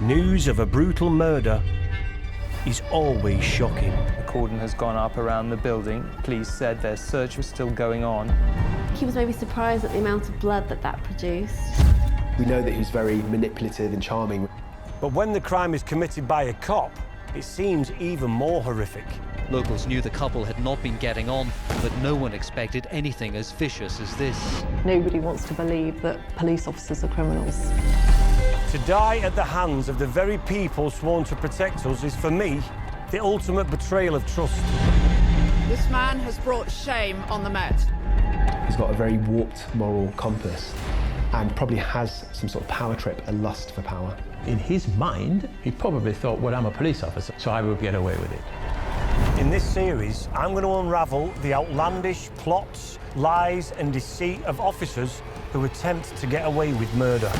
News of a brutal murder is always shocking. A cordon has gone up around the building. Police said their search was still going on. He was maybe surprised at the amount of blood that produced. We know that he was very manipulative and charming. But when the crime is committed by a cop, it seems even more horrific. Locals knew the couple had not been getting on, but no one expected anything as vicious as this. Nobody wants to believe that police officers are criminals. To die at the hands of the very people sworn to protect us is, for me, the ultimate betrayal of trust. This man has brought shame on the Met. He's got a very warped moral compass and probably has some sort of power trip, a lust for power. In his mind, he probably thought, well, I'm a police officer, so I will get away with it. In this series, I'm going to unravel the outlandish plots, lies and deceit of officers who attempt to get away with murder.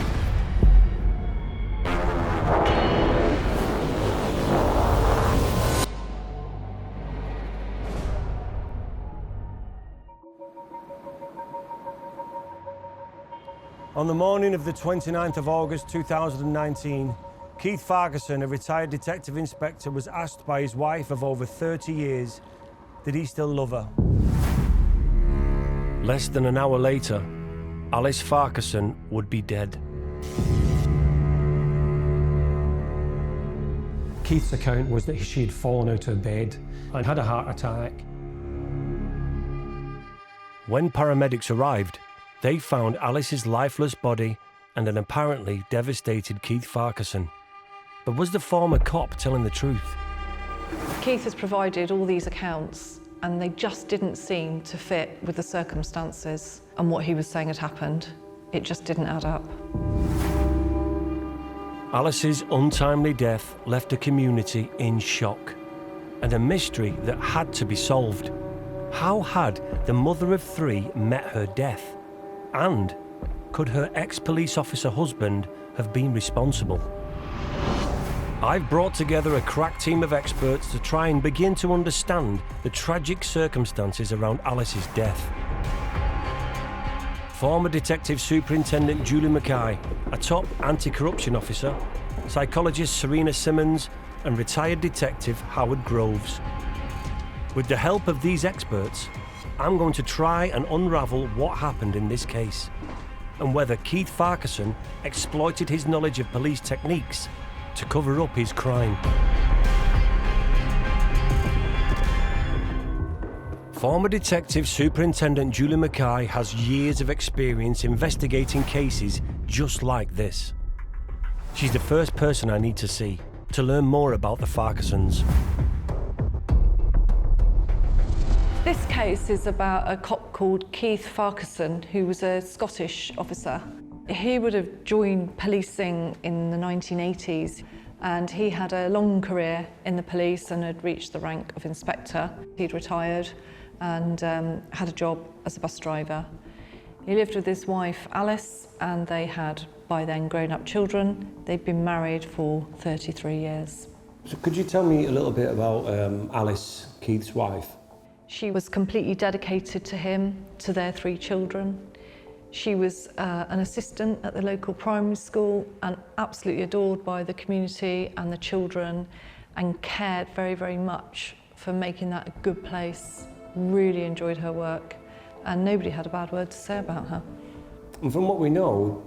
On the morning of the 29th of August 2019, Keith Farquharson, a retired detective inspector, was asked by his wife of over 30 years, did he still love her? Less than an hour later, Alice Farquharson would be dead. Keith's account was that she had fallen out of bed and had a heart attack. When paramedics arrived, they found Alice's lifeless body and an apparently devastated Keith Farquharson. But was the former cop telling the truth? Keith has provided all these accounts and they just didn't seem to fit with the circumstances and what he was saying had happened. It just didn't add up. Alice's untimely death left a community in shock and a mystery that had to be solved. How had the mother of three met her death? And could her ex-police officer husband have been responsible? I've brought together a crack team of experts to try and begin to understand the tragic circumstances around Alice's death. Former Detective Superintendent Julie Mackay, a top anti-corruption officer, psychologist Serena Simmons, and retired detective Howard Groves. With the help of these experts, I'm going to try and unravel what happened in this case and whether Keith Farquharson exploited his knowledge of police techniques to cover up his crime. Former Detective Superintendent Julie Mackay has years of experience investigating cases just like this. She's the first person I need to see to learn more about the Farquharsons. This case is about a cop called Keith Farquharson, who was a Scottish officer. He would have joined policing in the 1980s, and he had a long career in the police and had reached the rank of inspector. He'd retired and had a job as a bus driver. He lived with his wife, Alice, and they had, by then, grown-up children. They'd been married for 33 years. So could you tell me a little bit about Alice, Keith's wife? She was completely dedicated to him, to their three children. She was an assistant at the local primary school and absolutely adored by the community and the children and cared very, very much for making that a good place. Really enjoyed her work and nobody had a bad word to say about her. And from what we know,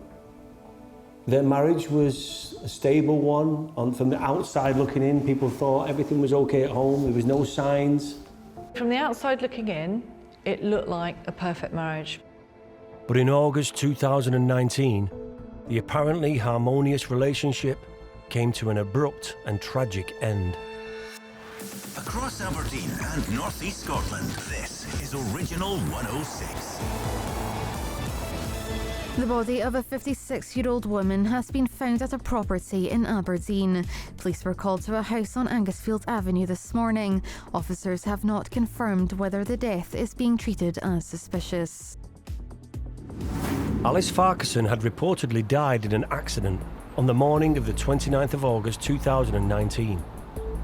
their marriage was a stable one. From the outside looking in, people thought everything was okay at home, there was no signs. From the outside looking in, it looked like a perfect marriage. But in August 2019, the apparently harmonious relationship came to an abrupt and tragic end. Across Aberdeen and North East Scotland, this is Original 106. The body of a 56-year-old woman has been found at a property in Aberdeen. Police were called to a house on Angusfield Avenue this morning. Officers have not confirmed whether the death is being treated as suspicious. Alice Farquharson had reportedly died in an accident on the morning of the 29th of August 2019,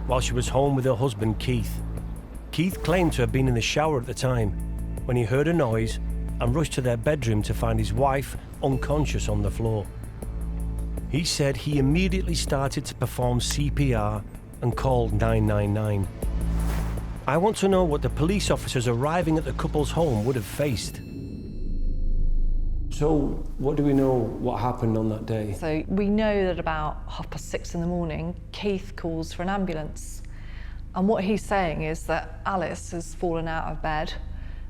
while she was home with her husband Keith. Keith claimed to have been in the shower at the time when he heard a noise and rushed to their bedroom to find his wife unconscious on the floor. He said he immediately started to perform CPR and called 999. I want to know what the police officers arriving at the couple's home would have faced. So, what do we know what happened on that day? So we know that about 6:30 in the morning, Keith calls for an ambulance. And what he's saying is that Alice has fallen out of bed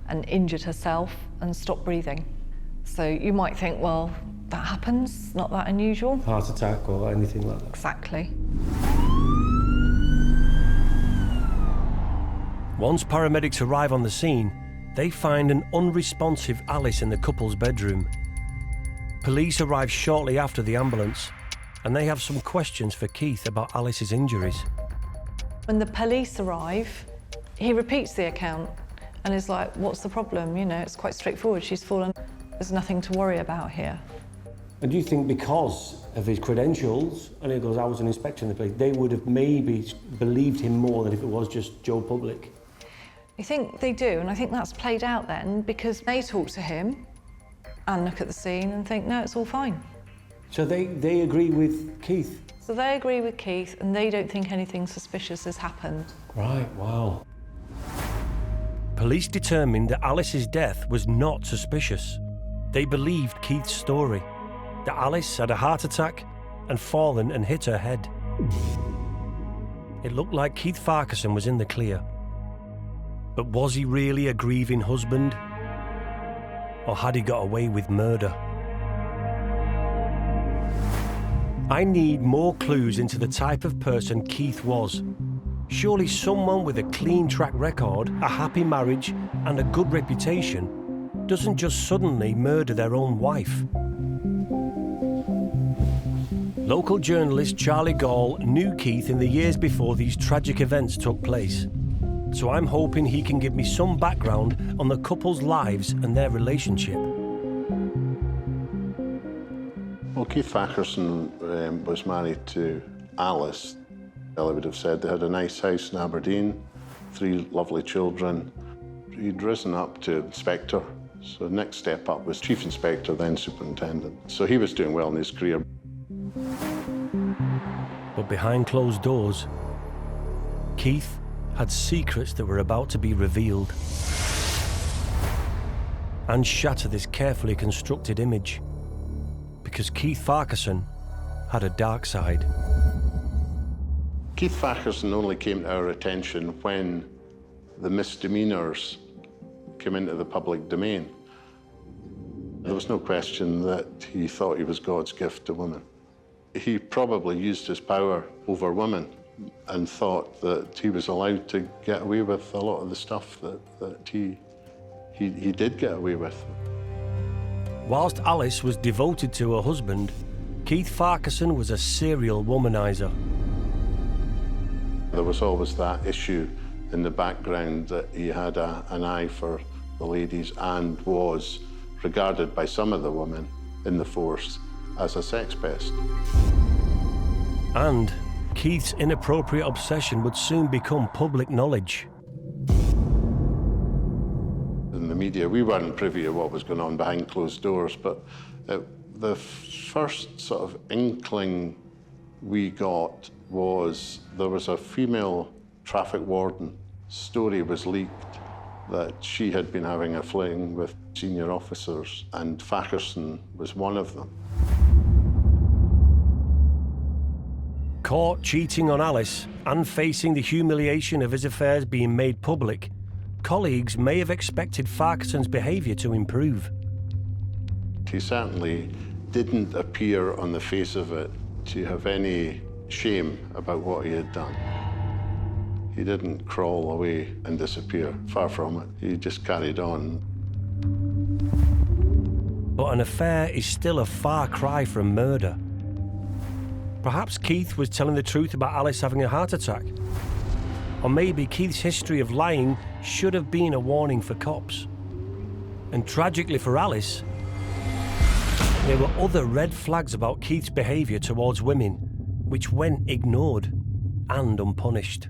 and injured herself and stopped breathing. So you might think, well, that happens, not that unusual. Heart attack or anything like that? Exactly. Once paramedics arrive on the scene, they find an unresponsive Alice in the couple's bedroom. Police arrive shortly after the ambulance, and they have some questions for Keith about Alice's injuries. When the police arrive, he repeats the account and is like, what's the problem? You know, it's quite straightforward. She's fallen. There's nothing to worry about here. And do you think because of his credentials, and he goes, I was an inspector in the place, they would have maybe believed him more than if it was just Joe Public? I think they do, and I think that's played out then because they talk to him and look at the scene and think, no, it's all fine. So they agree with Keith? So they agree with Keith and they don't think anything suspicious has happened. Right, wow. Police determined that Alice's death was not suspicious. They believed Keith's story, that Alice had a heart attack and fallen and hit her head. It looked like Keith Farquharson was in the clear. But was he really a grieving husband? Or had he got away with murder? I need more clues into the type of person Keith was. Surely someone with a clean track record, a happy marriage, and a good reputation doesn't just suddenly murder their own wife. Local journalist Charlie Gall knew Keith in the years before these tragic events took place. So I'm hoping he can give me some background on the couple's lives and their relationship. Well, Keith Farquharson was married to Alice. I would have said they had a nice house in Aberdeen, 3 lovely children. He'd risen up to inspector, so the next step up was chief inspector, then superintendent. So he was doing well in his career. But behind closed doors, Keith had secrets that were about to be revealed and shatter this carefully constructed image. Because Keith Farquharson had a dark side. Keith Farquharson only came to our attention when the misdemeanors came into the public domain. There was no question that he thought he was God's gift to women. He probably used his power over women and thought that he was allowed to get away with a lot of the stuff that he did get away with. Whilst Alice was devoted to her husband, Keith Farquharson was a serial womanizer. There was always that issue in the background that he had an eye for the ladies and was regarded by some of the women in the force as a sex pest. And Keith's inappropriate obsession would soon become public knowledge. In the media, we weren't privy to what was going on behind closed doors, but the first sort of inkling we got was there was a female traffic warden. Story was leaked that she had been having a fling with senior officers, and Farquharson was one of them. Caught cheating on Alice and facing the humiliation of his affairs being made public, colleagues may have expected Farquharson's behaviour to improve. He certainly didn't appear on the face of it to have any shame about what he had done. He didn't crawl away and disappear, far from it. He just carried on. But an affair is still a far cry from murder. Perhaps Keith was telling the truth about Alice having a heart attack. Or maybe Keith's history of lying should have been a warning for cops. And tragically for Alice, there were other red flags about Keith's behaviour towards women, which went ignored and unpunished.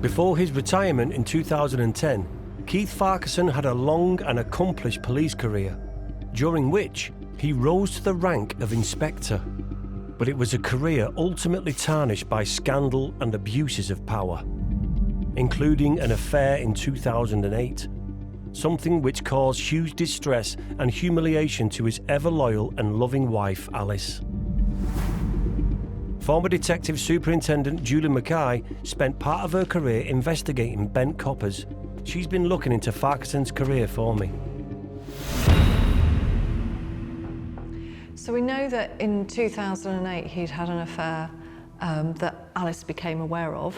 Before his retirement in 2010, Keith Farquharson had a long and accomplished police career, during which he rose to the rank of inspector. But it was a career ultimately tarnished by scandal and abuses of power, including an affair in 2008, something which caused huge distress and humiliation to his ever-loyal and loving wife, Alice. Former Detective Superintendent Julie Mackay spent part of her career investigating bent coppers. She's been looking into Farquharson's career for me. So we know that in 2008 he'd had an affair that Alice became aware of,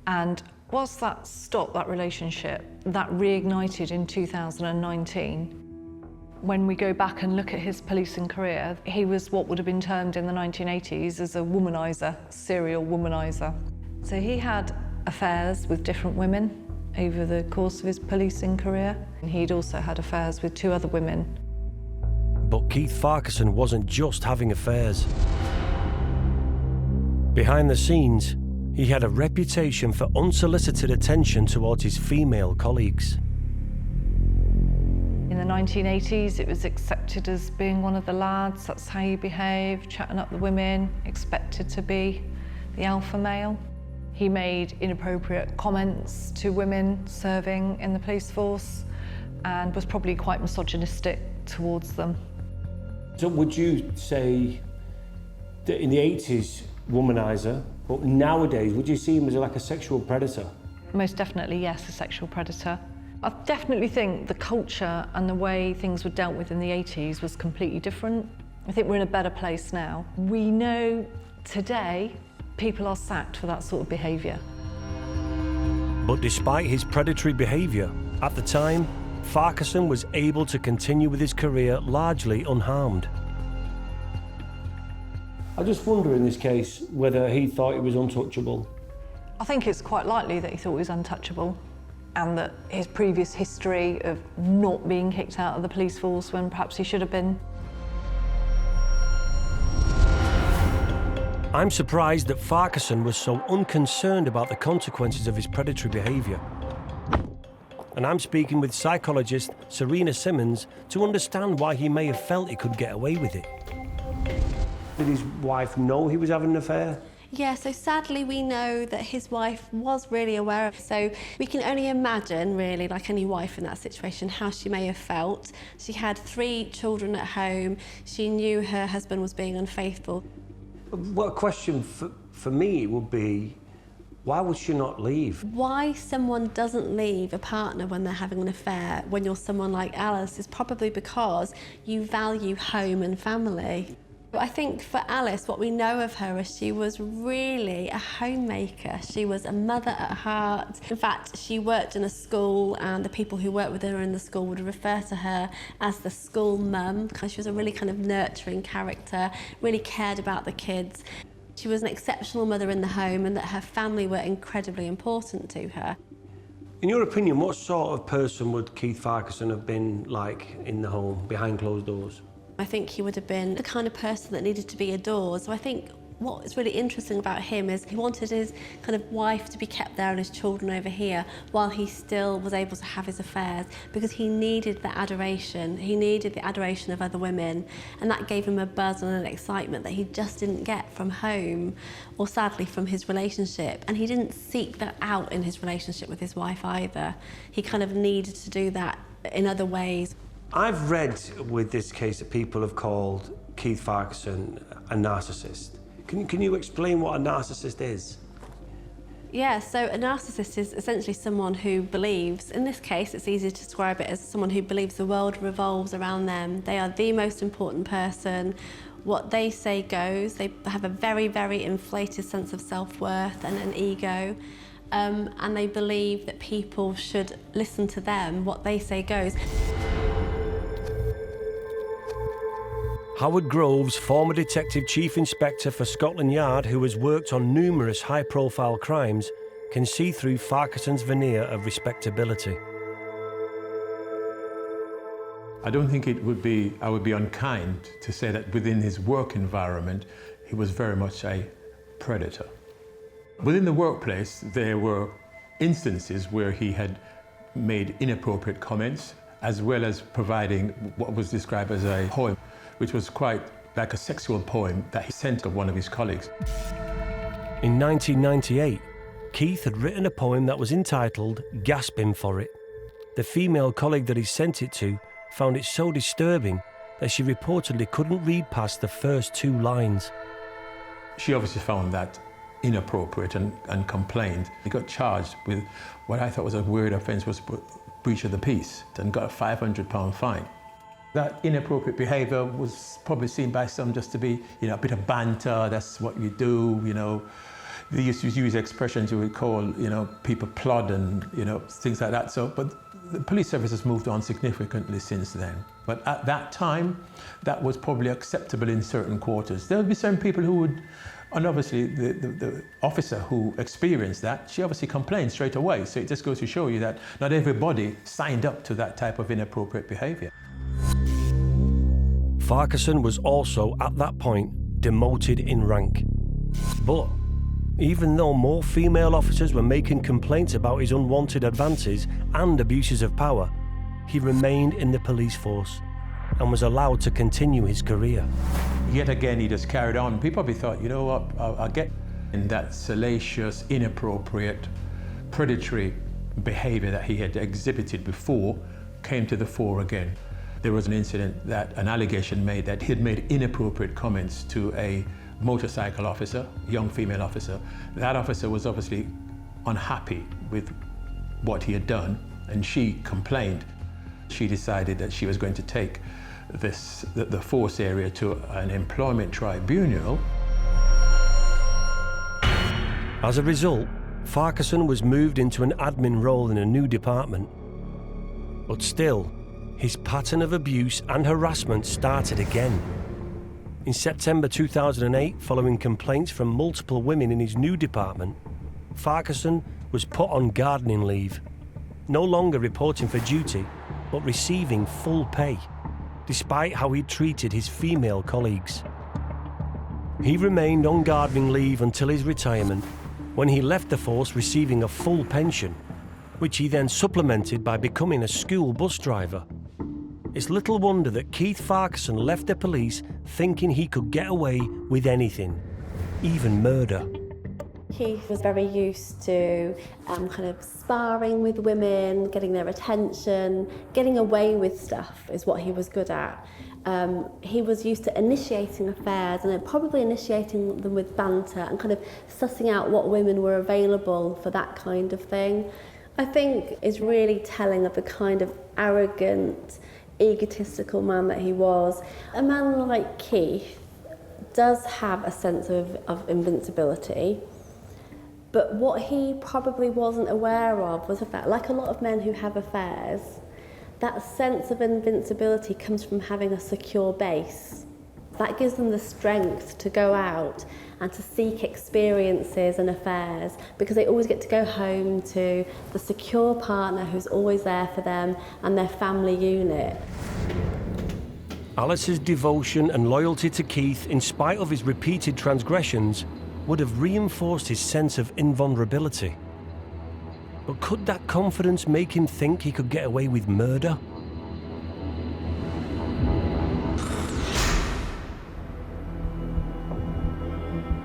and whilst that stopped that relationship, that reignited in 2019. When we go back and look at his policing career, he was what would have been termed in the 1980s as a womaniser, serial womaniser. So he had affairs with different women over the course of his policing career, and he'd also had affairs with 2 other women. But Keith Farquharson wasn't just having affairs. Behind the scenes, he had a reputation for unsolicited attention towards his female colleagues. In the 1980s, it was accepted as being one of the lads, that's how you behave, chatting up the women, expected to be the alpha male. He made inappropriate comments to women serving in the police force and was probably quite misogynistic towards them. So would you say that in the 80s, womaniser, but nowadays, would you see him as like a sexual predator? Most definitely, yes, a sexual predator. I definitely think the culture and the way things were dealt with in the 80s was completely different. I think we're in a better place now. We know today people are sacked for that sort of behaviour. But despite his predatory behaviour, at the time, Farquharson was able to continue with his career largely unharmed. I just wonder in this case whether he thought he was untouchable. I think it's quite likely that he thought he was untouchable, and that his previous history of not being kicked out of the police force when perhaps he should have been. I'm surprised that Farquharson was so unconcerned about the consequences of his predatory behaviour. And I'm speaking with psychologist Serena Simmons to understand why he may have felt he could get away with it. Did his wife know he was having an affair? Yeah, so sadly we know that his wife was really aware of it. So we can only imagine, really, like any wife in that situation, how she may have felt. She had 3 children at home. She knew her husband was being unfaithful. Well, a question for me would be, why would she not leave? Why someone doesn't leave a partner when they're having an affair, when you're someone like Alice, is probably because you value home and family. I think for Alice, what we know of her is she was really a homemaker. She was a mother at heart. In fact, she worked in a school, and the people who worked with her in the school would refer to her as the school mum, because she was a really kind of nurturing character, really cared about the kids. She was an exceptional mother in the home, and that her family were incredibly important to her. In your opinion, what sort of person would Keith Farquharson have been like in the home, behind closed doors? I think he would have been the kind of person that needed to be adored. So I think what's really interesting about him is he wanted his kind of wife to be kept there and his children over here while he still was able to have his affairs, because he needed the adoration. He needed the adoration of other women, and that gave him a buzz and an excitement that he just didn't get from home, or sadly from his relationship. And he didn't seek that out in his relationship with his wife either. He kind of needed to do that in other ways. I've read with this case that people have called Keith Farquharson a narcissist. Can you explain what a narcissist is? Yeah, so a narcissist is essentially someone who believes, in this case it's easy to describe it as someone who believes the world revolves around them. They are the most important person. What they say goes. They have a very, very inflated sense of self-worth and an ego. And they believe that people should listen to them. What they say goes. Howard Groves, former Detective Chief Inspector for Scotland Yard, who has worked on numerous high-profile crimes, can see through Farquharson's veneer of respectability. I don't think I would be unkind to say that within his work environment, he was very much a predator. Within the workplace, there were instances where he had made inappropriate comments, as well as providing what was described as a poem, which was quite like a sexual poem that he sent to one of his colleagues. In 1998, Keith had written a poem that was entitled Gasping for It. The female colleague that he sent it to found it so disturbing that she reportedly couldn't read past the first 2 lines. She obviously found that inappropriate and complained. He got charged with what I thought was a weird offence, was breach of the peace, and got a £500 fine. That inappropriate behaviour was probably seen by some just to be, a bit of banter, that's what you do, They used to use expressions you would call, people plod and, things like that. So, but the police service has moved on significantly since then. But at that time, that was probably acceptable in certain quarters. There would be certain people who would, and obviously the officer who experienced that, she obviously complained straight away. So it just goes to show you that not everybody signed up to that type of inappropriate behaviour. Farquharson was also, at that point, demoted in rank. But even though more female officers were making complaints about his unwanted advances and abuses of power, he remained in the police force and was allowed to continue his career. Yet again, he just carried on. People probably thought, you know what, I'll get in that salacious, inappropriate, predatory behaviour that he had exhibited before came to the fore again. There was an incident an allegation made that he had made inappropriate comments to a motorcycle officer, young female officer. That officer was obviously unhappy with what he had done, and she complained. She decided that she was going to take the force area to an employment tribunal. As a result, Farquharson was moved into an admin role in a new department. But still, his pattern of abuse and harassment started again. In September 2008, following complaints from multiple women in his new department, Farquharson was put on gardening leave, no longer reporting for duty, but receiving full pay, despite how he treated his female colleagues. He remained on gardening leave until his retirement, when he left the force receiving a full pension, which he then supplemented by becoming a school bus driver. It's little wonder that Keith Farquharson left the police thinking he could get away with anything, even murder. Keith was very used to kind of sparring with women, getting their attention, getting away with stuff is what he was good at. He was used to initiating affairs and probably initiating them with banter and kind of sussing out what women were available for that kind of thing. I think is really telling of the kind of arrogant, egotistical man that he was. A man like Keith does have a sense of invincibility, but what he probably wasn't aware of was the fact, like a lot of men who have affairs, that sense of invincibility comes from having a secure base. That gives them the strength to go out and to seek experiences and affairs, because they always get to go home to the secure partner who's always there for them and their family unit. Alice's devotion and loyalty to Keith, in spite of his repeated transgressions, would have reinforced his sense of invulnerability. But could that confidence make him think he could get away with murder?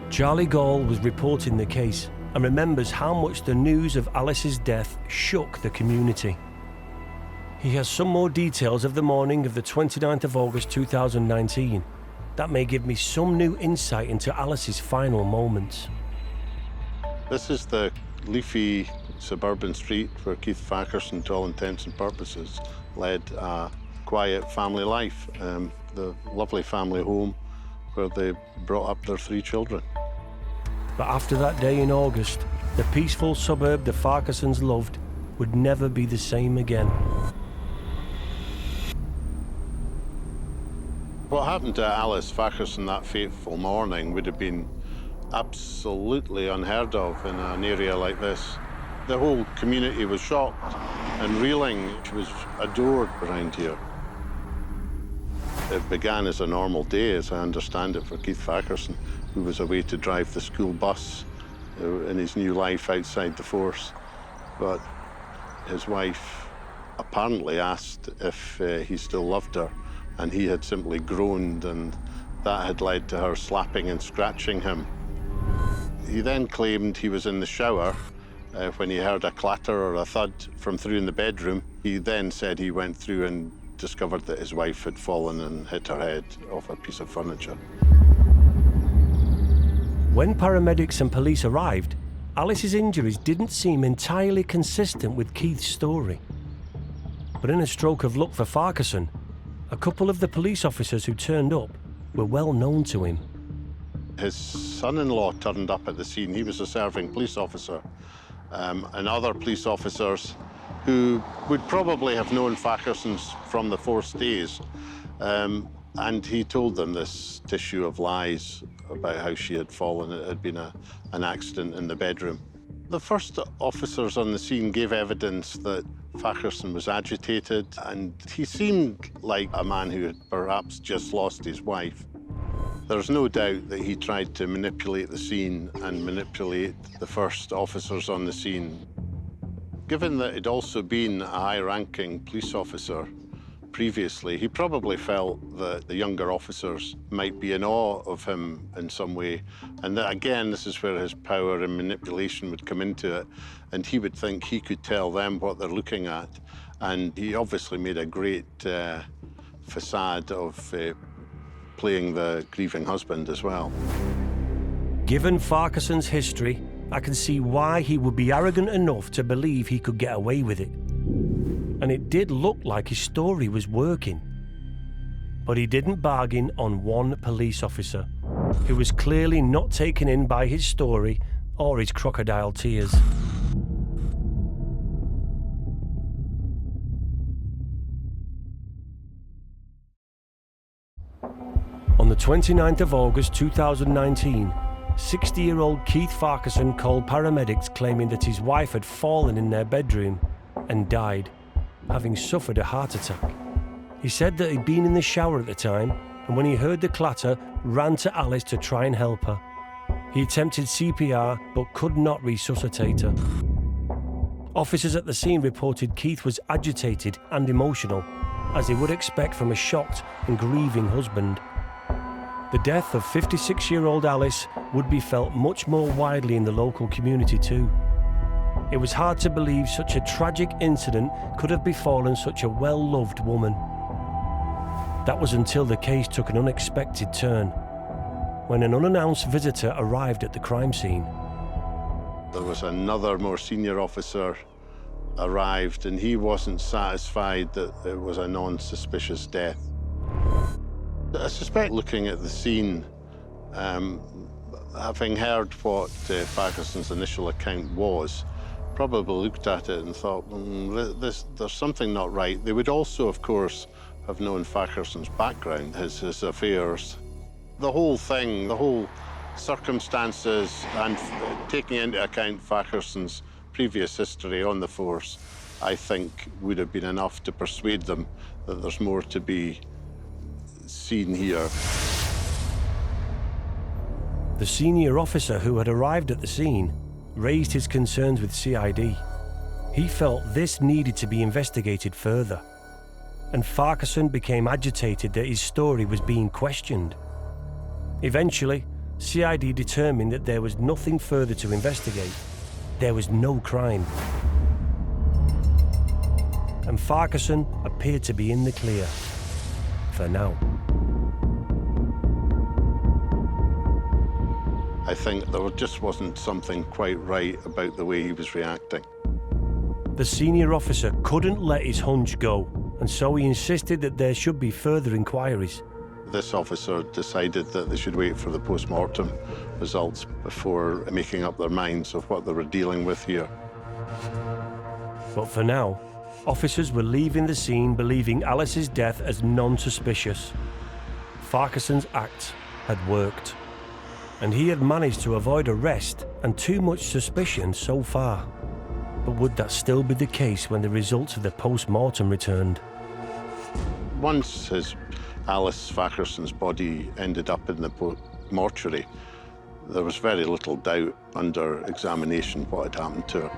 Charlie Gall was reporting the case and remembers how much the news of Alice's death shook the community. He has some more details of the morning of the 29th of August 2019 that may give me some new insight into Alice's final moments. This is the leafy suburban street where Keith Farquharson, to all intents and purposes, led a quiet family life, the lovely family home where they brought up their 3 children. But after that day in August, the peaceful suburb the Farquharsons loved would never be the same again. What happened to Alice Farquharson that fateful morning would have been absolutely unheard of in an area like this. The whole community was shocked and reeling. She was adored around here. It began as a normal day, as I understand it, for Keith Farquharson, who was away to drive the school bus in his new life outside the force. But his wife apparently asked if he still loved her, and he had simply groaned, and that had led to her slapping and scratching him. He then claimed he was in the shower when he heard a clatter or a thud from through in the bedroom. He then said he went through and discovered that his wife had fallen and hit her head off a piece of furniture. When paramedics and police arrived, Alice's injuries didn't seem entirely consistent with Keith's story. But in a stroke of luck for Farquharson, a couple of the police officers who turned up were well known to him. His son-in-law turned up at the scene. He was a serving police officer, and other police officers who would probably have known Farquharson from the force days. And he told them this tissue of lies about how she had fallen. It had been an accident in the bedroom. The first officers on the scene gave evidence that Farquharson was agitated, and he seemed like a man who had perhaps just lost his wife. There's no doubt that he tried to manipulate the scene and manipulate the first officers on the scene. Given that he'd also been a high-ranking police officer previously, he probably felt that the younger officers might be in awe of him in some way. And that, again, this is where his power and manipulation would come into it. And he would think he could tell them what they're looking at. And he obviously made a great facade of playing the grieving husband as well. Given Farquharson's history, I can see why he would be arrogant enough to believe he could get away with it. And it did look like his story was working. But he didn't bargain on one police officer, who was clearly not taken in by his story or his crocodile tears. On the 29th of August 2019, 60-year-old Keith Farquharson called paramedics claiming that his wife had fallen in their bedroom and died, having suffered a heart attack. He said that he'd been in the shower at the time, and when he heard the clatter, ran to Alice to try and help her. He attempted CPR but could not resuscitate her. Officers at the scene reported Keith was agitated and emotional, as he would expect from a shocked and grieving husband. The death of 56-year-old Alice would be felt much more widely in the local community too. It was hard to believe such a tragic incident could have befallen such a well-loved woman. That was until the case took an unexpected turn, when an unannounced visitor arrived at the crime scene. There was another more senior officer arrived, and he wasn't satisfied that it was a non-suspicious death. I suspect, looking at the scene, having heard what Farquharson's initial account was, probably looked at it and thought, there's something not right. They would also, of course, have known Farquharson's background, his affairs. The whole thing, the whole circumstances, and taking into account Farquharson's previous history on the force, I think would have been enough to persuade them that there's more to be seen here. The senior officer who had arrived at the scene raised his concerns with CID. He felt this needed to be investigated further, and Farquharson became agitated that his story was being questioned. Eventually, CID determined that there was nothing further to investigate. There was no crime. And Farquharson appeared to be in the clear. For now. I think there just wasn't something quite right about the way he was reacting. The senior officer couldn't let his hunch go, and so he insisted that there should be further inquiries. This officer decided that they should wait for the post-mortem results before making up their minds of what they were dealing with here. But for now, officers were leaving the scene believing Alice's death as non-suspicious. Farquharson's act had worked, and he had managed to avoid arrest and too much suspicion so far. But would that still be the case when the results of the post-mortem returned? Once Alice Farquharson's body ended up in the mortuary, there was very little doubt under examination what had happened to her.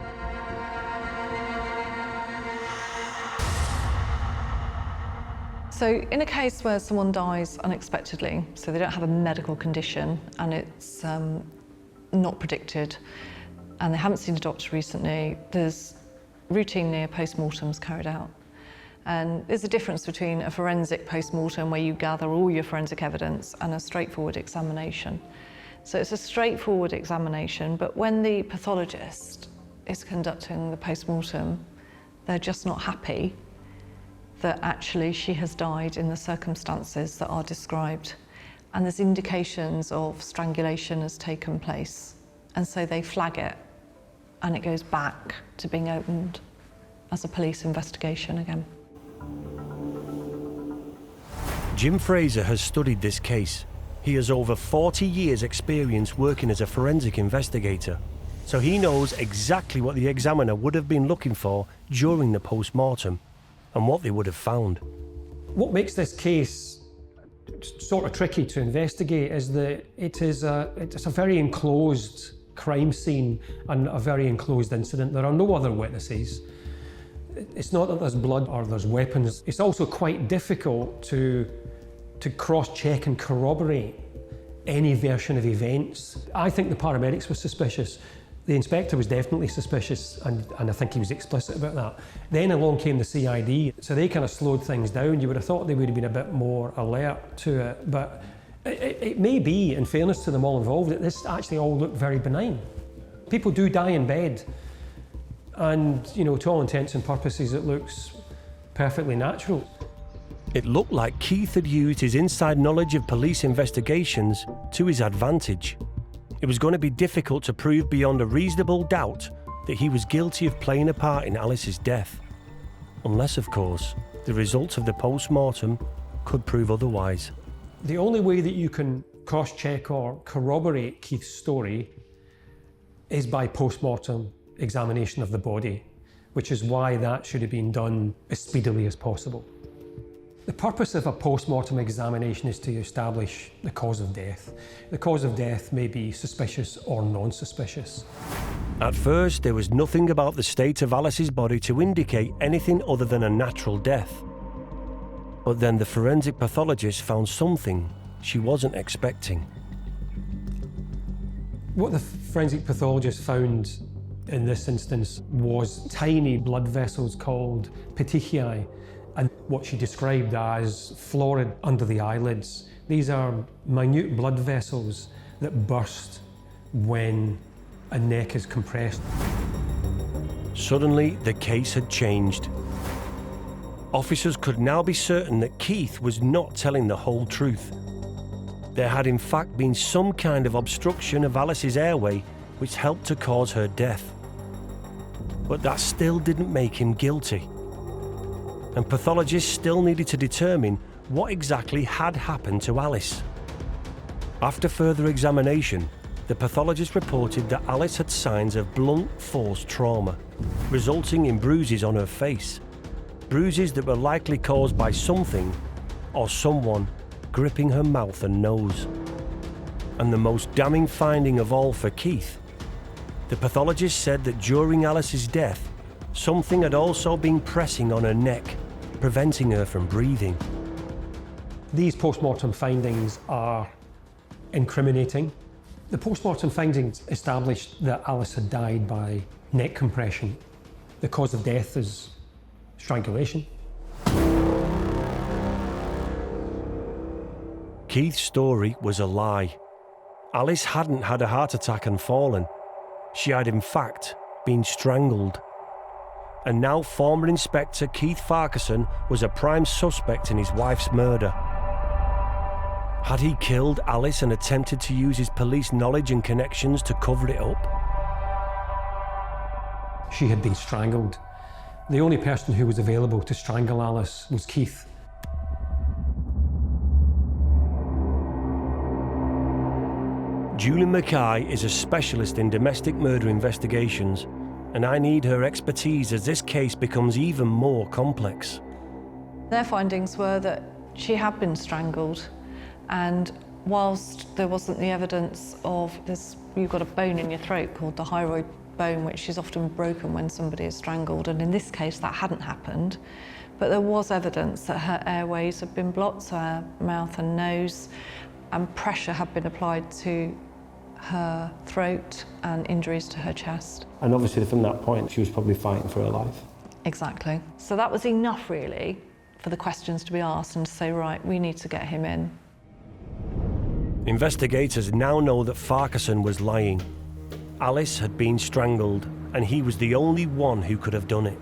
So in a case where someone dies unexpectedly, so they don't have a medical condition and it's not predicted, and they haven't seen a doctor recently, there's routinely a post-mortem's carried out. And there's a difference between a forensic post-mortem where you gather all your forensic evidence and a straightforward examination. So it's a straightforward examination, but when the pathologist is conducting the post-mortem, they're just not happy that actually she has died in the circumstances that are described. And there's indications of strangulation has taken place. And so they flag it, and it goes back to being opened as a police investigation again. Jim Fraser has studied this case. He has over 40 years' experience working as a forensic investigator, so he knows exactly what the examiner would have been looking for during the post-mortem and what they would have found. What makes this case sort of tricky to investigate is that it's a very enclosed crime scene and a very enclosed incident. There are no other witnesses. It's not that there's blood or there's weapons. It's also quite difficult to cross-check and corroborate any version of events. I think the paramedics were suspicious. The inspector was definitely suspicious, and I think he was explicit about that. Then along came the CID, so they kind of slowed things down. You would have thought they would have been a bit more alert to it, but it may be, in fairness to them all involved, that this actually all looked very benign. People do die in bed, and to all intents and purposes, it looks perfectly natural. It looked like Keith had used his inside knowledge of police investigations to his advantage. It was going to be difficult to prove beyond a reasonable doubt that he was guilty of playing a part in Alice's death. Unless, of course, the results of the post-mortem could prove otherwise. The only way that you can cross-check or corroborate Keith's story is by post-mortem examination of the body, which is why that should have been done as speedily as possible. The purpose of a post-mortem examination is to establish the cause of death. The cause of death may be suspicious or non-suspicious. At first, there was nothing about the state of Alice's body to indicate anything other than a natural death. But then the forensic pathologist found something she wasn't expecting. What the forensic pathologist found in this instance was tiny blood vessels called petechiae, and what she described as florid under the eyelids. These are minute blood vessels that burst when a neck is compressed. Suddenly, the case had changed. Officers could now be certain that Keith was not telling the whole truth. There had in fact been some kind of obstruction of Alice's airway which helped to cause her death. But that still didn't make him guilty. And pathologists still needed to determine what exactly had happened to Alice. After further examination, the pathologist reported that Alice had signs of blunt force trauma, resulting in bruises on her face. Bruises that were likely caused by something or someone gripping her mouth and nose. And the most damning finding of all for Keith, the pathologist said that during Alice's death, something had also been pressing on her neck, preventing her from breathing. These post-mortem findings are incriminating. The post-mortem findings established that Alice had died by neck compression. The cause of death is strangulation. Keith's story was a lie. Alice hadn't had a heart attack and fallen. She had in fact been strangled. And now former Inspector Keith Farquharson was a prime suspect in his wife's murder. Had he killed Alice and attempted to use his police knowledge and connections to cover it up? She had been strangled. The only person who was available to strangle Alice was Keith. Julie Mackay is a specialist in domestic murder investigations, and I need her expertise as this case becomes even more complex. Their findings were that she had been strangled, and whilst there wasn't the evidence of this, you've got a bone in your throat called the hyoid bone, which is often broken when somebody is strangled, and in this case that hadn't happened, But there was evidence that her airways had been blocked, so her mouth and nose, and pressure had been applied to her throat and injuries to her chest. And obviously from that point, she was probably fighting for her life. Exactly. So that was enough, really, for the questions to be asked and to say, right, we need to get him in. Investigators now know that Farquharson was lying. Alice had been strangled, and he was the only one who could have done it.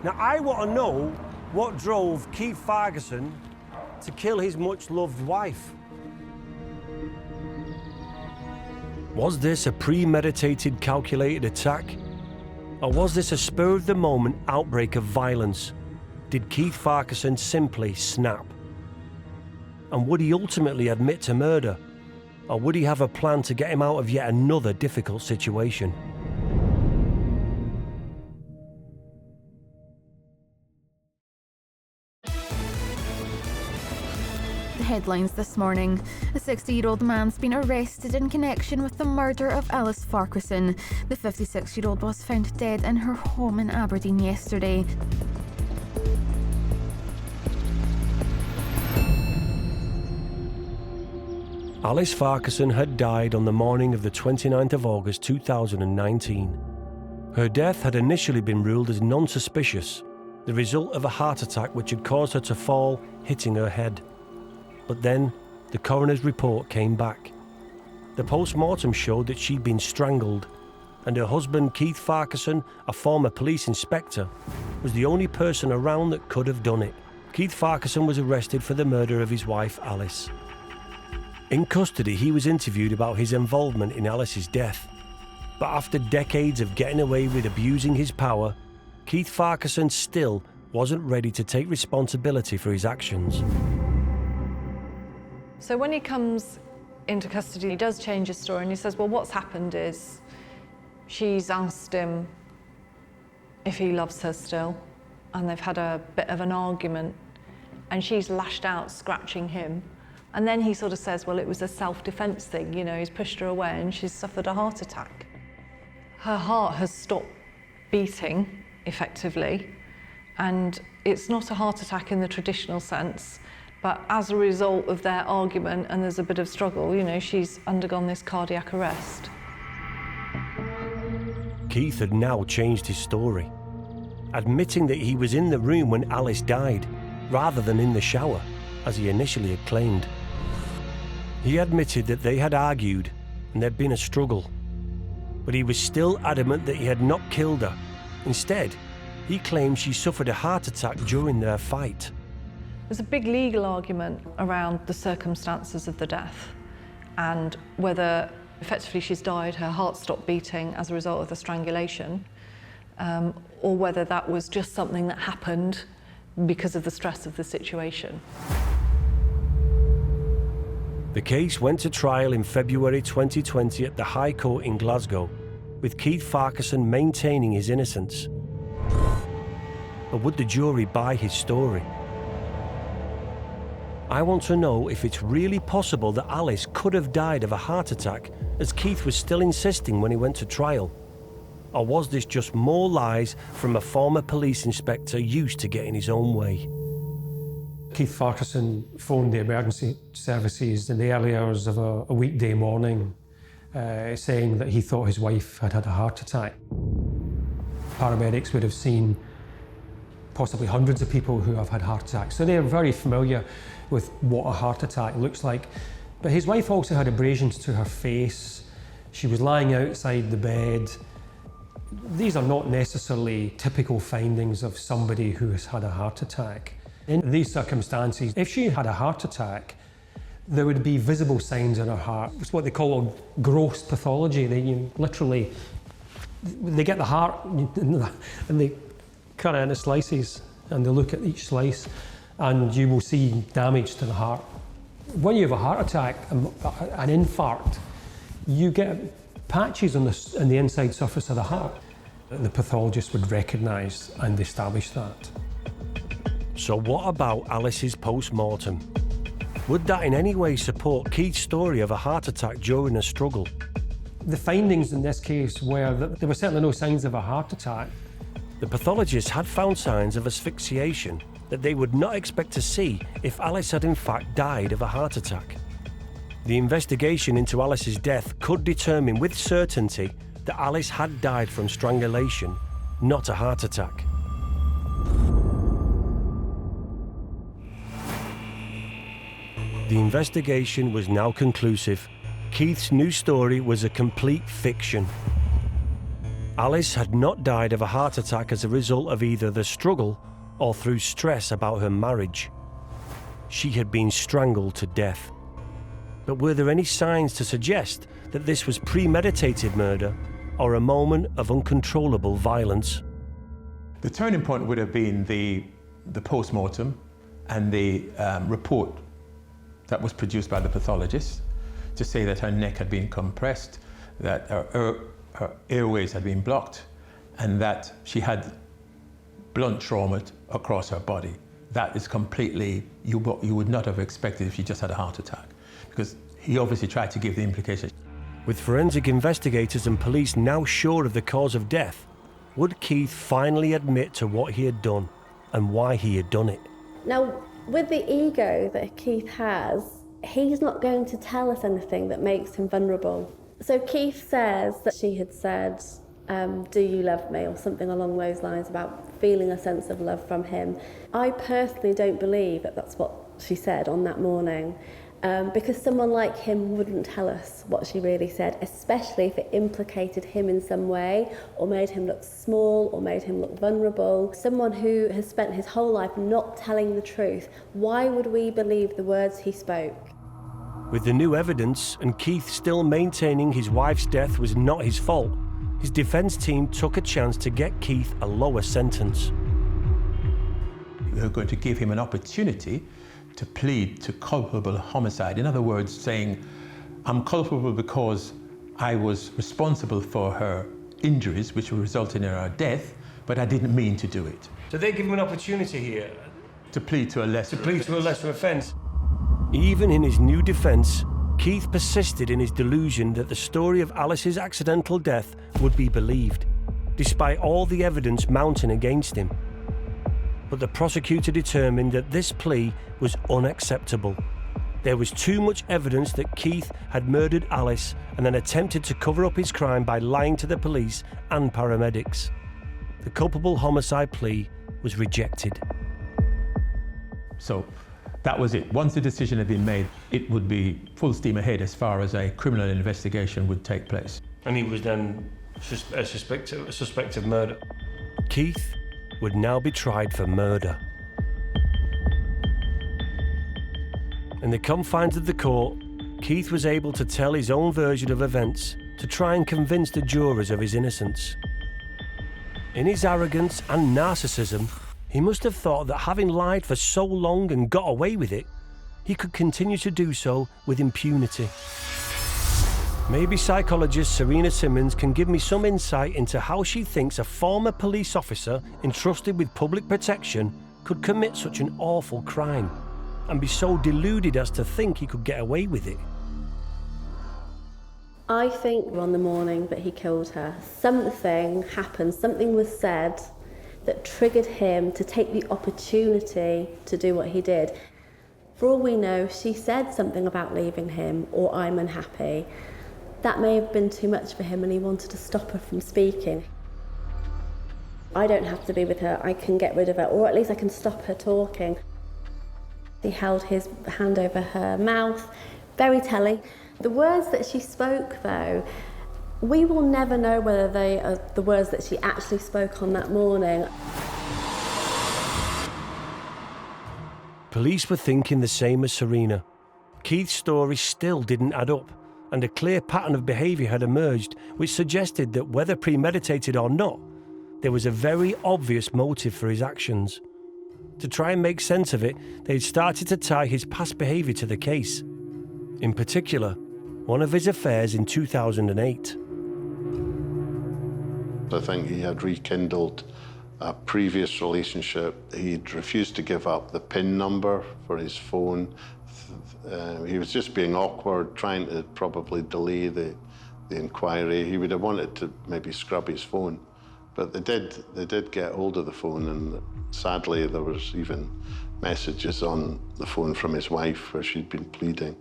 Now, I want to know what drove Keith Farquharson to kill his much-loved wife. Was this a premeditated, calculated attack? Or was this a spur-of-the-moment outbreak of violence? Did Keith Farquharson simply snap? And would he ultimately admit to murder? Or would he have a plan to get him out of yet another difficult situation? Headlines this morning. A 60-year-old man's been arrested in connection with the murder of Alice Farquharson. The 56-year-old was found dead in her home in Aberdeen yesterday. Alice Farquharson had died on the morning of the 29th of August 2019. Her death had initially been ruled as non-suspicious, the result of a heart attack which had caused her to fall, hitting her head. But then, the coroner's report came back. The post-mortem showed that she'd been strangled, and her husband, Keith Farquharson, a former police inspector, was the only person around that could have done it. Keith Farquharson was arrested for the murder of his wife, Alice. In custody, he was interviewed about his involvement in Alice's death. But after decades of getting away with abusing his power, Keith Farquharson still wasn't ready to take responsibility for his actions. So when he comes into custody, he does change his story and he says, well, what's happened is she's asked him if he loves her still, and they've had a bit of an argument, and she's lashed out, scratching him. And then he sort of says, well, it was a self-defense thing, you know, he's pushed her away and she's suffered a heart attack. Her heart has stopped beating, effectively, and it's not a heart attack in the traditional sense. But as a result of their argument, and there's a bit of struggle, you know, she's undergone this cardiac arrest. Keith had now changed his story, admitting that he was in the room when Alice died, rather than in the shower, as he initially had claimed. He admitted that they had argued and there'd been a struggle, but he was still adamant that he had not killed her. Instead, he claimed she suffered a heart attack during their fight. There's a big legal argument around the circumstances of the death and whether effectively she's died, her heart stopped beating as a result of the strangulation, or whether that was just something that happened because of the stress of the situation. The case went to trial in February 2020 at the High Court in Glasgow, with Keith Farquharson maintaining his innocence. But would the jury buy his story? I want to know if it's really possible that Alice could have died of a heart attack, as Keith was still insisting when he went to trial. Or was this just more lies from a former police inspector used to getting his own way? Keith Farquharson phoned the emergency services in the early hours of a weekday morning, saying that he thought his wife had had a heart attack. Paramedics would have seen possibly hundreds of people who have had heart attacks, so they're very familiar with what a heart attack looks like. But his wife also had abrasions to her face. She was lying outside the bed. These are not necessarily typical findings of somebody who has had a heart attack. In these circumstances, if she had a heart attack, there would be visible signs in her heart. It's what they call gross pathology. They literally, they get the heart and they cut it into slices, and they look at each slice, and you will see damage to the heart. When you have a heart attack, an infarct, you get patches on the inside surface of the heart. The pathologist would recognise and establish that. So what about Alice's post-mortem? Would that in any way support Keith's story of a heart attack during a struggle? The findings in this case were that there were certainly no signs of a heart attack, The pathologists had found signs of asphyxiation that they would not expect to see if Alice had in fact died of a heart attack. The investigation into Alice's death could determine with certainty that Alice had died from strangulation, not a heart attack. The investigation was now conclusive. Keith's new story was a complete fiction. Alice had not died of a heart attack as a result of either the struggle or through stress about her marriage. She had been strangled to death. But were there any signs to suggest that this was premeditated murder or a moment of uncontrollable violence? The turning point would have been the post-mortem and the report that was produced by the pathologist to say that her neck had been compressed, that her airways had been blocked, and that she had blunt trauma across her body. That is completely, you would not have expected if she just had a heart attack, because he obviously tried to give the implication. With forensic investigators and police now sure of the cause of death, would Keith finally admit to what he had done and why he had done it? Now, with the ego that Keith has, he's not going to tell us anything that makes him vulnerable. So Keith says that she had said, do you love me, or something along those lines about feeling a sense of love from him. I personally don't believe that that's what she said on that morning, because someone like him wouldn't tell us what she really said, especially if it implicated him in some way or made him look small or made him look vulnerable. Someone who has spent his whole life not telling the truth, why would we believe the words he spoke? With the new evidence and Keith still maintaining his wife's death was not his fault, his defence team took a chance to get Keith a lower sentence. We were going to give him an opportunity to plead to culpable homicide. In other words, saying, I'm culpable because I was responsible for her injuries, which resulted in her death, but I didn't mean to do it. So they give him an opportunity here to plead to a lesser offence. Even in his new defence, Keith persisted in his delusion that the story of Alice's accidental death would be believed, despite all the evidence mounting against him. But the prosecutor determined that this plea was unacceptable. There was too much evidence that Keith had murdered Alice and then attempted to cover up his crime by lying to the police and paramedics. The culpable homicide plea was rejected. So that was it. Once the decision had been made, it would be full steam ahead as far as a criminal investigation would take place. And he was then a suspect of murder. Keith would now be tried for murder. In the confines of the court, Keith was able to tell his own version of events to try and convince the jurors of his innocence. In his arrogance and narcissism, he must have thought that having lied for so long and got away with it, he could continue to do so with impunity. Maybe psychologist Serena Simmons can give me some insight into how she thinks a former police officer entrusted with public protection could commit such an awful crime and be so deluded as to think he could get away with it. I think on the morning that he killed her, something happened, something was said that triggered him to take the opportunity to do what he did. For all we know, she said something about leaving him or I'm unhappy. That may have been too much for him and he wanted to stop her from speaking. I don't have to be with her, I can get rid of her, or at least I can stop her talking. He held his hand over her mouth, very telling. The words that she spoke, though, we will never know whether they are the words that she actually spoke on that morning. Police were thinking the same as Serena. Keith's story still didn't add up, and a clear pattern of behaviour had emerged which suggested that whether premeditated or not, there was a very obvious motive for his actions. To try and make sense of it, they'd started to tie his past behaviour to the case. In particular, one of his affairs in 2008. I think he had rekindled a previous relationship. He'd refused to give up the PIN number for his phone. He was just being awkward, trying to probably delay the inquiry. He would have wanted to maybe scrub his phone But they did get hold of the phone, and sadly there was even messages on the phone from his wife where she'd been pleading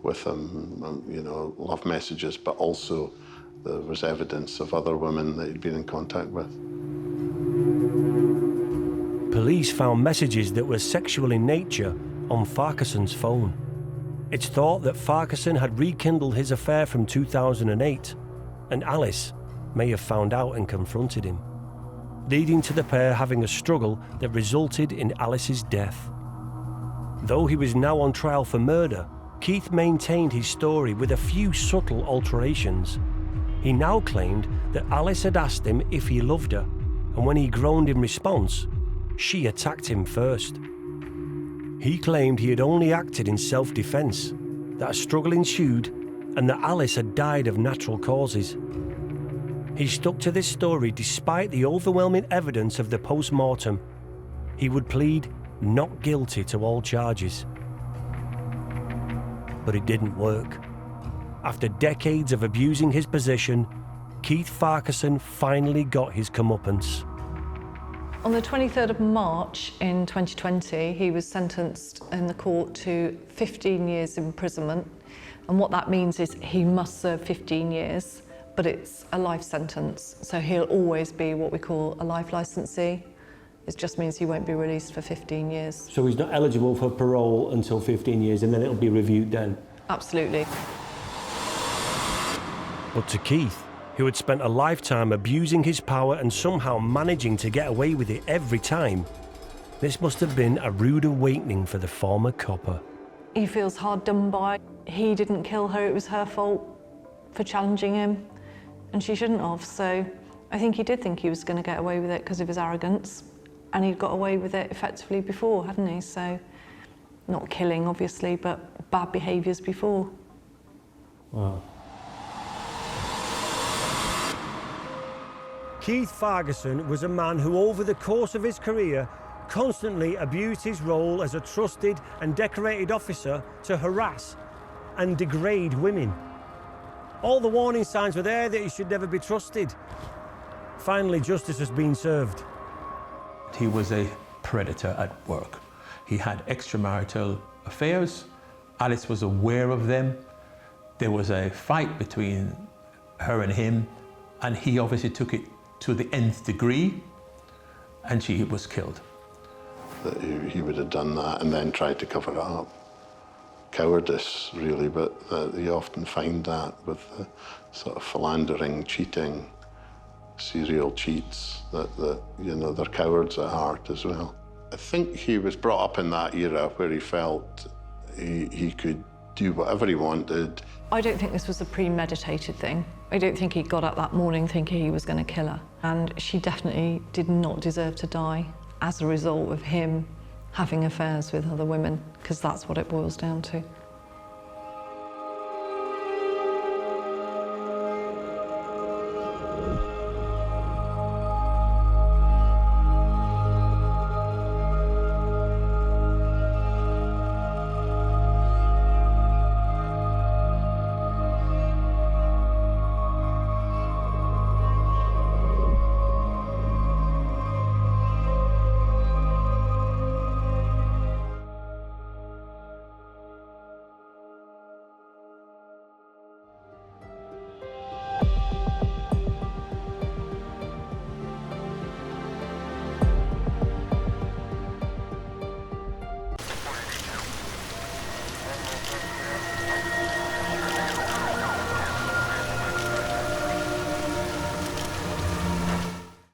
with him, you know, love messages, but also there was evidence of other women that he'd been in contact with. Police found messages that were sexual in nature on Farquharson's phone. It's thought that Farquharson had rekindled his affair from 2008, and Alice may have found out and confronted him, leading to the pair having a struggle that resulted in Alice's death. Though he was now on trial for murder, Keith maintained his story with a few subtle alterations. He now claimed that Alice had asked him if he loved her, and when he groaned in response, she attacked him first. He claimed he had only acted in self-defence, that a struggle ensued, and that Alice had died of natural causes. He stuck to this story despite the overwhelming evidence of the post-mortem. He would plead not guilty to all charges. But it didn't work. After decades of abusing his position, Keith Farquharson finally got his comeuppance. On the 23rd of March in 2020, he was sentenced in the court to 15 years imprisonment. And what that means is he must serve 15 years, but it's a life sentence. So he'll always be what we call a life licensee. It just means he won't be released for 15 years. So he's not eligible for parole until 15 years, and then it'll be reviewed then? Absolutely. But to Keith, who had spent a lifetime abusing his power and somehow managing to get away with it every time, this must have been a rude awakening for the former copper. He feels hard done by. He didn't kill her, it was her fault for challenging him, and she shouldn't have. So I think he did think he was going to get away with it because of his arrogance, and he'd got away with it effectively before, hadn't he? So, not killing, obviously, but bad behaviours before. Wow. Keith Farquharson was a man who, over the course of his career, constantly abused his role as a trusted and decorated officer to harass and degrade women. All the warning signs were there that he should never be trusted. Finally, justice has been served. He was a predator at work. He had extramarital affairs. Alice was aware of them. There was a fight between her and him, and he obviously took it to the nth degree, and she was killed. That he would have done that and then tried to cover it up. Cowardice, really, but you often find that with the sort of philandering, cheating, serial cheats, that you know, they're cowards at heart as well. I think he was brought up in that era where he felt he could do whatever he wanted. I don't think this was a premeditated thing. I don't think he got up that morning thinking he was going to kill her. And she definitely did not deserve to die as a result of him having affairs with other women, because that's what it boils down to.